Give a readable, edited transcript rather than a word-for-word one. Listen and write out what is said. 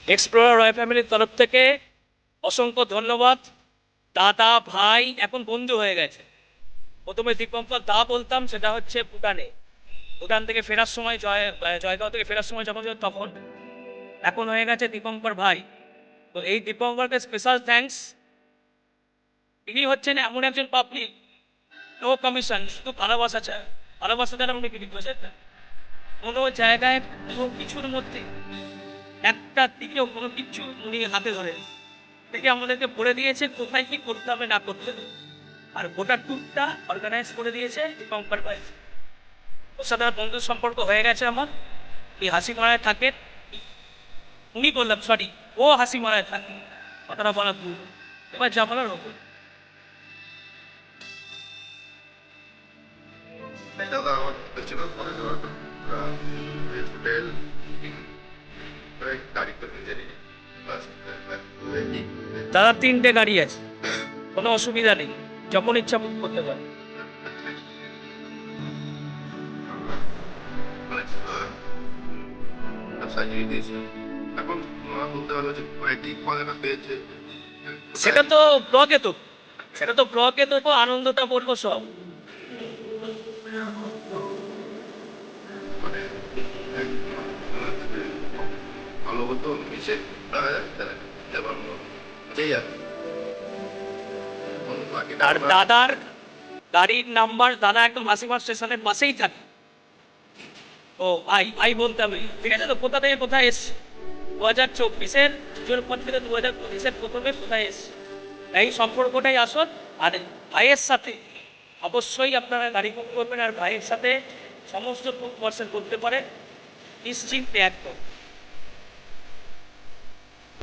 Explorer royal ফ্যামিলির তরফ থেকে অসংখ্য ধন্যবাদ। দাদা ভাই এখন বন্ধু হয়ে গেছে। প্রথমে দীপঙ্কর দা বলতাম, সেটা হচ্ছে ভুটানে, ভুটান থেকে ফেরার সময় জয়গাঁও থেকে ফেরার সময় যখন তখন। এখন হয়ে গেছে দীপঙ্কর ভাই। তো এই দীপঙ্করকে স্পেশাল থ্যাঙ্কস। ইনি হচ্ছেন এমন একজন পাবলিক, নো কমিশন, শুধু ভালোবাসা চায়। ভালোবাসা দ্বারা উনি বিক্রি করেছেন কোনো জায়গায়, কোনো কিছুর মধ্যে একটা দিকেও কোনো কিছু উনি হাতে ধরে থেকে আমাদেরকে বলে দিয়েছে কোথায় কি করতে হবে না করতে হবে। আর গোটা ট্যুরটা অর্গানাইজ করে দিয়েছে দীপঙ্কর ভাই। ওর সাথে আমার বন্ধুর সম্পর্ক হয়ে গেছে আমার। এই হাসি মারায় থাকে, উনি বললাম সরি, ও হাসি মারায় থাকে, কথাটা বলা ভুল। এবার যা বলার ওপর। দাদা আমার ছিল পরে দেওয়ার হোটেল গাড়ি করে জানি দাদা 3টে গাড়ি আছে, কোনো অসুবিধা নেই, যখন ইচ্ছা বুক করতে পারে। সাজিয়ে দিয়েছে। এখন বলতে পারবো যে কয়েকটি কয়টা পেয়েছে সেটা তো ব্লগে তো, সেটা তো ব্লগে তো আনন্দটা বলবো সব। মানে ভালো হতো মিশে যেমন যেই আর আর দাদার গাড়ির নাম্বার, দাদা একদম হাসিমা স্টেশনের পাশেই থাকে। ও ভাই ভাই বলতে হবে, ঠিক আছে। তো কোথা থেকে কোথায় এসছে 2024-এর জুন পর থেকে 2025-এর প্রথমে কোথায় এসছে, এই সম্পর্কটাই আসল। আর ভাইয়ের সাথে অবশ্যই আপনারা গাড়ি বুক করবেন, আর ভাইয়ের সাথে সমস্ত বুক পার্সেল করতে পারেন নিশ্চিন্তে একদম।